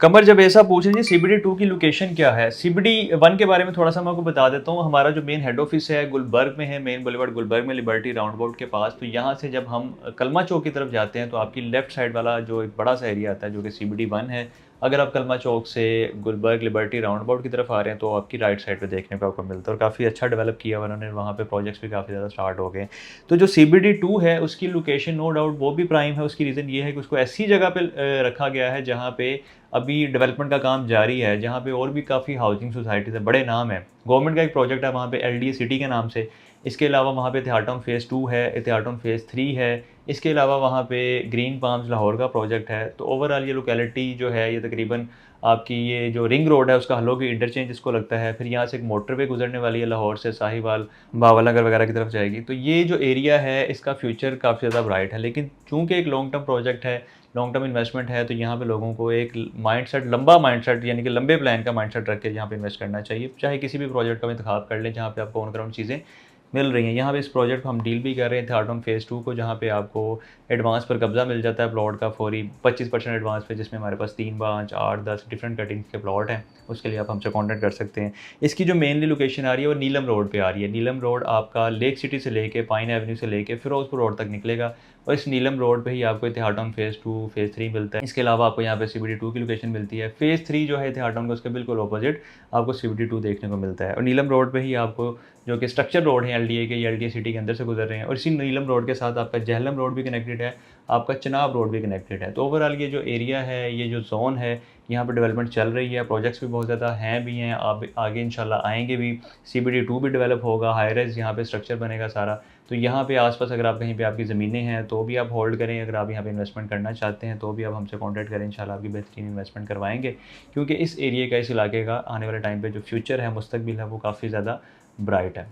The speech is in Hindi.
कमर जब ऐसा पूछे जी सीबीडी 2 की लोकेशन क्या है? सीबीडी 1 के बारे में थोड़ा-सा मैं आपको बता देता हूँ। हमारा जो मेन हेड ऑफ़िस है गुलबर्ग में है, मेन बुलेवार्ड गुलबर्ग में लिबर्टी राउंड अबाउट के पास। तो यहाँ से जब हम कलमा चौक की तरफ जाते हैं तो आपकी लेफ़्ट साइड वाला जो एक बड़ा-सा एरिया आता है जो कि सीबीडी 1 है। अगर आप कलमा चौक से गुलबर्ग लिबर्टी राउंड अबाउट की तरफ आ रहे हैं तो आपकी राइट साइड पे देखने को आपको मिलता है और काफ़ी अच्छा डेवलप किया हुआ उन्होंने, वहाँ पे प्रोजेक्ट्स भी काफ़ी ज़्यादा स्टार्ट हो गए हैं। तो जो सीबीडी 2 है उसकी लोकेशन नो डाउट वो भी प्राइम है। उसकी रीज़न ये है कि उसको ऐसी जगह पे रखा गया है जहाँ पे अभी डेवलपमेंट का काम जारी है, जहाँ पे और भी काफ़ी हाउसिंग सोसाइटीज़ है, बड़े नाम हैं। गवर्नमेंट का एक प्रोजेक्ट है वहाँ पे एलडीए सिटी के नाम से। इसके अलावा वहाँ पे इतिहाद फ़ेज़ 2 है, इतिहाद फ़ेज़ 3 है। इसके अलावा वहाँ पे ग्रीन पाम्स लाहौर का प्रोजेक्ट है। तो ओवरऑल ये लोकेलिटी जो है ये तकरीबन आपकी ये जो रिंग रोड है उसका हलोगी इंटरचेंज इसको लगता है। फिर यहाँ से एक मोटरवे गुज़रने वाली है लाहौर से साहिवाल, बावलनगर वगैरह की तरफ जाएगी। तो ये जो एरिया है इसका फ्यूचर काफ़ी ज़्यादा ब्राइट है। लेकिन चूँकि एक लॉन्ग टर्म प्रोजेक्ट है, लॉन्ग टर्म इन्वेस्टमेंट है, तो यहाँ पे लोगों को एक माइंडसेट, लंबा माइंडसेट यानी कि लंबे प्लान का माइंडसेट रख के यहाँ पे इन्वेस्ट करना चाहिए। चाहे किसी भी प्रोजेक्ट का इंतखाब कर लें जहाँ पे आपको ऑन ग्राउंड चीज़ें मिल रही हैं। यहाँ पे इस प्रोजेक्ट को हम डील भी कर रहे हैं इतिहाद फ़ेज़ 2 को, जहाँ पे आपको एडवांस पर कब्ज़ा मिल जाता है प्लॉट का फौरी 25% एडवांस पे, जिसमें हमारे पास 3, 5, 8, 10 डिफरेंट कटिंग्स के प्लॉट हैं। उसके लिए आप हमसे कॉन्टैक्ट कर सकते हैं। इसकी जो मेनली लोकेशन आ रही है वो नीलम रोड पे आ रही है। नीलम रोड आपका लेक सिटी से लेके पाइन एवेन्यू से लेके फिरोजपुर रोड तक निकलेगा और इस नीलम रोड पे ही आपको इतिहाद फ़ेज़ 2, फ़ेज़ 3 मिलता है। इसके अलावा आपको यहाँ पे सीबीडी 2 की लोकेशन मिलती है। फ़ेज़ 3 जो है इतिहाद का उसके बिल्कुल ऑपोजिट आपको सीबीडी 2 देखने को मिलता है और नीलम रोड पे ही आपको जो कि स्ट्रक्चर रोड है एलडीए के, ये एलडीए सिटी के अंदर से गुजर रहे हैं और इसी नीलम रोड के साथ आपका जहलम रोड भी कनेक्टेड है, आपका चनाब रोड भी कनेक्टेड है। तो ओवरऑल ये जो एरिया है, ये जो ज़ोन है, यहाँ पे डेवलपमेंट चल रही है, प्रोजेक्ट्स भी बहुत ज़्यादा हैं भी हैं, अब आगे इंशाल्लाह आएँगे भी। सीबीडी 2 भी डेवलप होगा, हाई राइज़ यहाँ पे स्ट्रक्चर बनेगा सारा। तो यहाँ पे आस-पास अगर आप कहीं पे आपकी ज़मीनें हैं तो भी आप होल्ड करें, अगर आप यहाँ पे इन्वेस्टमेंट करना चाहते हैं तो भी आप हमसे कॉन्टैक्ट करें, इंशाल्लाह आपकी बेहतरीन इन्वेस्टमेंट करवाएँगे। क्योंकि इस एरिया का, इस इलाके का आने वाले टाइम पे जो फ्यूचर है, मुस्तकबिल है, वो काफ़ी ज़्यादा ब्राइट है।